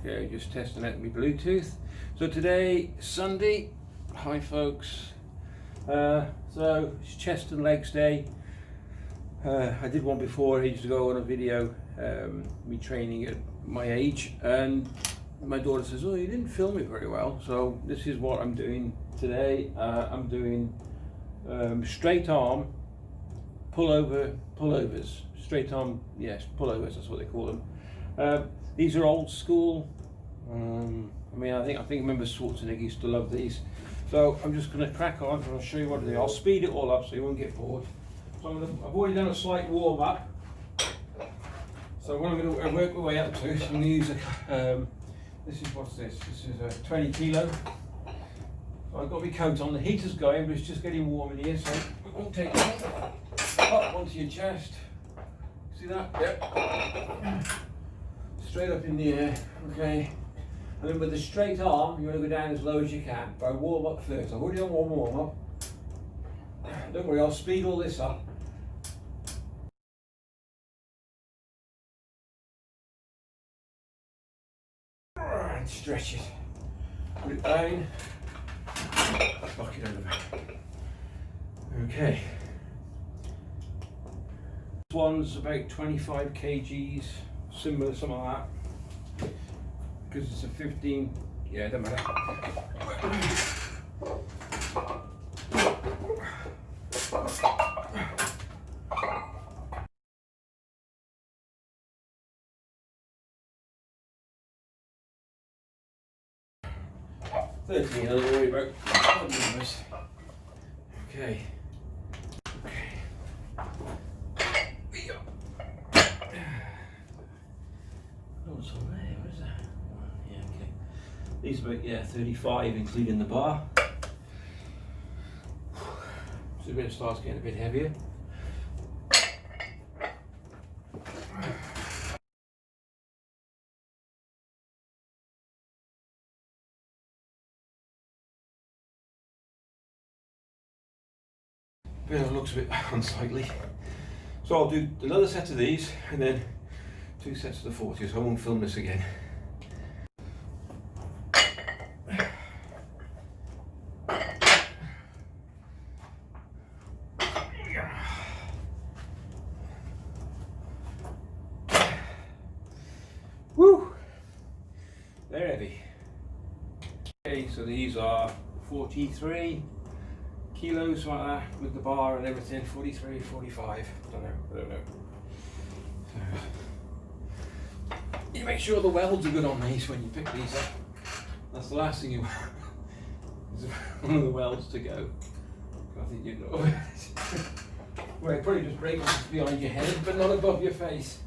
Okay, just testing out my Bluetooth. So today, Sunday. Hi folks. So it's chest and legs day. I did one before ages ago on a video, me training at my age, and my daughter says, "Oh, you didn't film it very well." So this is what I'm doing today. I'm doing straight arm pullovers. Straight arm, yes, pullovers. That's what they call them. These are old school. I think remember Schwarzenegger used to love these. So I'm just going to crack on and I'll show you what they are. I'll speed it all up so you won't get bored. So I've already done a slight warm up. So what I'm going to work my way up to is I'm going to use this is what's this? This is a 20 kilo. So I've got my coat on. The heater's going, but it's just getting warm in here, so it won't take long. Up onto your chest. See that? Yep. Straight up in the air. Okay. And then with the straight arm, you want to go down as low as you can. But I warm up first. I've already done one warm up. Don't worry, I'll speed all this up. And stretch it. Put it down. Lock it over. Okay. This one's about 25 kgs, similar, something like that. Because it's a 15, yeah, it doesn't matter. $13, I don't worry about numbers. Okay. What's on there? What is that? Yeah, okay. These are about 35, including the bar. So it starts getting a bit heavier. But it looks a bit unsightly. So I'll do another set of these and then 2 sets of the 40s. So I won't film this again. Woo! They're heavy. Okay, so these are 43 kilos like that with the bar and everything. 43, 45. I don't know. So, you make sure the welds are good on these when you pick these up. That's the last thing you want. Is one of the welds to go. I think you know. Well, probably just break behind your head, but not above your face.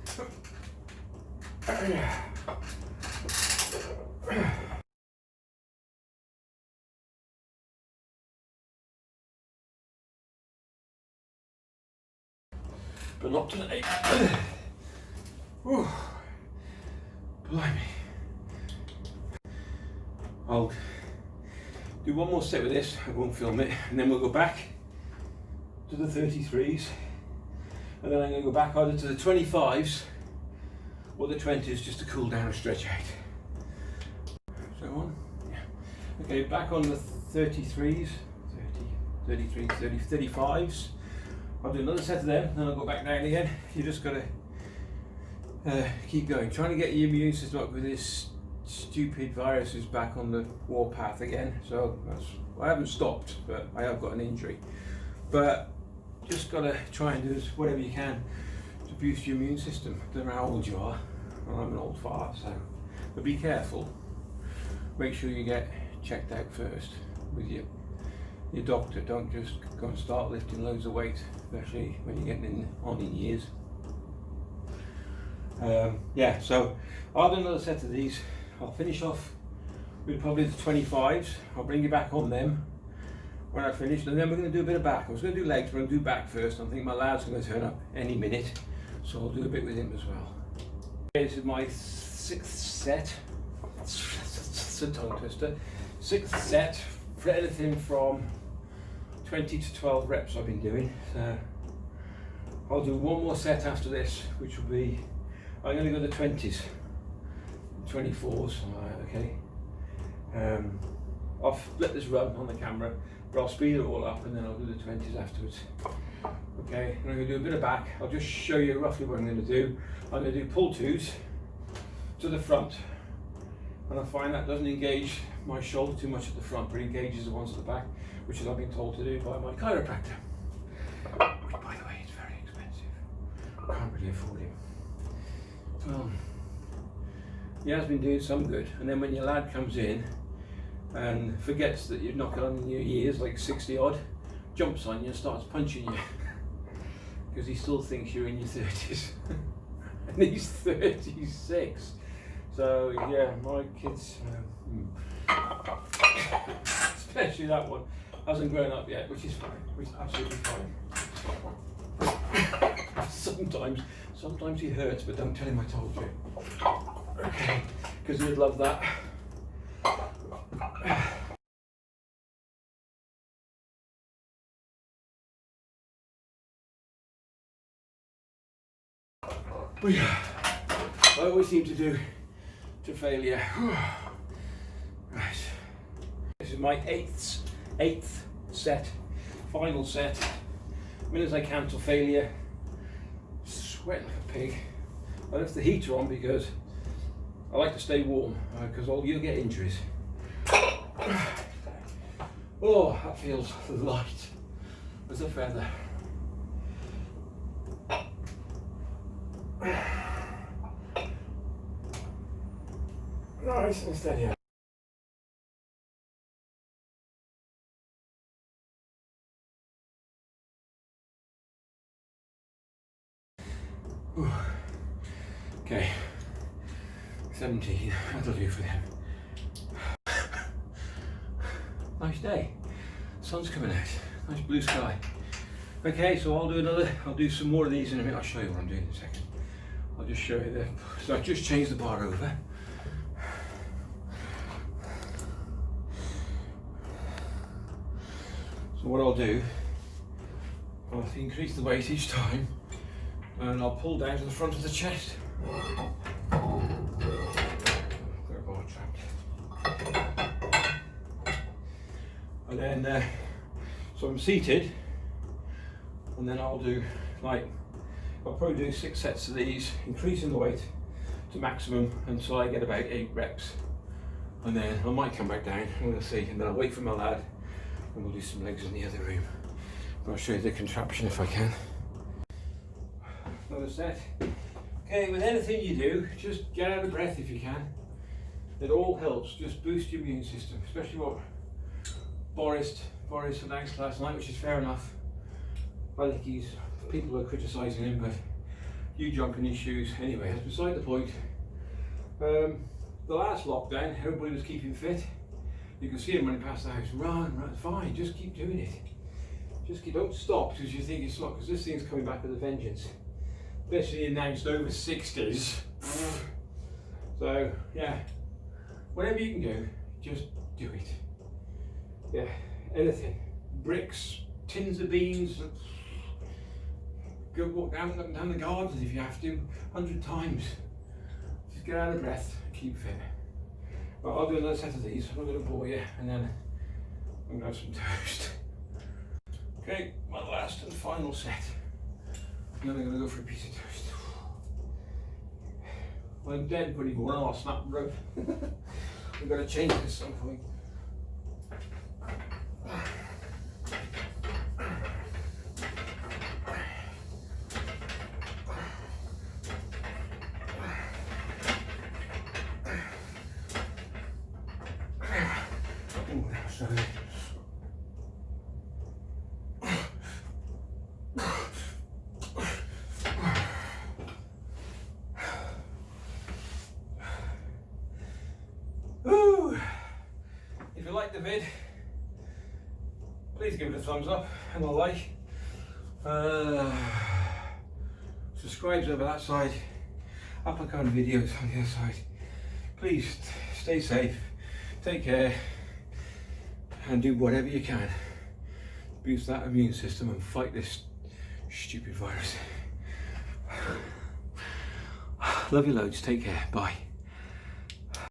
But not today. Whew. Blimey. I'll do one more set with this, I won't film it, and then we'll go back to the 33s, and then I'm going to go back either to the 25s or the 20s just to cool down and stretch out. So on. Yeah. Okay, back on the 33s, 33s, 35s. I'll do another set of them, then I'll go back down again. You just got to keep going. Trying to get your immune system up with this stupid virus is back on the warpath again. So I haven't stopped, but I have got an injury. But just got to try and do whatever you can to boost your immune system. I don't know how old you are. Well, I'm an old fart, so but be careful. Make sure you get checked out first with your doctor. Don't just go and start lifting loads of weight, especially when you're getting on in years. Yeah, so I'll do another set of these. I'll finish off with probably the 25s. I'll bring you back on them when I finish, and then we're going to do a bit of back. I was going to do legs, but I'm going to do back first. I think my lad's going to turn up any minute, so I'll do a bit with him as well. Okay, this is my 6th set. It's a tongue twister. 6th set for anything from 20 to 12 reps I've been doing. So I'll do one more set after this, which will be, I'm going to go to the 20s. 24s. Okay. I'll let this run on the camera, but I'll speed it all up and then I'll do the 20s afterwards. Okay, and I'm going to do a bit of back. I'll just show you roughly what I'm going to do. I'm going to do pull twos to the front, and I find that doesn't engage my shoulder too much at the front, but engages the ones at the back, which is I've been told to do by my chiropractor. Which, by the way, is very expensive. I can't really afford it. He has been doing some good, and then when your lad comes in and forgets that you're knocking on your ears like 60 odd, jumps on you and starts punching you because he still thinks you're in your 30s and he's 36. So yeah, my kids, especially that one, hasn't grown up yet, which is fine, which is absolutely fine. Sometimes he hurts, but don't tell him I told you. Okay, because he'd love that. But yeah, I always seem to do to failure. Right, this is my eighth set, final set. Minute as I can till failure. Sweat like a pig. I left the heater on because I like to stay warm, because you'll get injuries. Oh, that feels light as a feather. Nice and steady. Okay, 17, that'll do for them. Nice day, sun's coming out, nice blue sky. Okay, so I'll do some more of these in a minute. I'll show you what I'm doing in a second. I'll just show you there. So I just changed the bar over. So what I'll do, I'll increase the weight each time and I'll pull down to the front of the chest. Got a bar trapped. And then, so I'm seated, and then I'll probably do 6 sets of these, increasing the weight to maximum until I get about 8 reps. And then I might come back down, I'm going to see, and then I'll wait for my lad and we'll do some legs in the other room. But I'll show you the contraption if I can. Another set. Okay, with anything you do, just get out of breath if you can. It all helps, just boost your immune system, especially what Boris announced last night, which is fair enough. I think people are criticising him, but you jump in his shoes. Anyway, that's beside the point. The last lockdown, everybody was keeping fit. You can see him running past the house. Run, fine, just keep doing it. Don't stop because you think it's not, because this thing's coming back with a vengeance. Especially announced over 60s. So yeah, whatever you can do, just do it. Yeah, anything. Bricks, tins of beans, go walk down the gardens if you have to, 100 times. Just get out of breath and keep fit. But I'll do another set of these, I'm not going to bore you, and then I'm going to have some toast. Okay, my last and final set. And then I'm going to go for a piece of toast. When I'm dead pretty more, I'll snap the rope. We've got to change it at some point. If you like the vid, please give it a thumbs up and a like. Subscribe's over that side. Upcoming videos on the other side. Please stay safe, take care, and do whatever you can to boost that immune system and fight this stupid virus. Love you loads, take care, bye.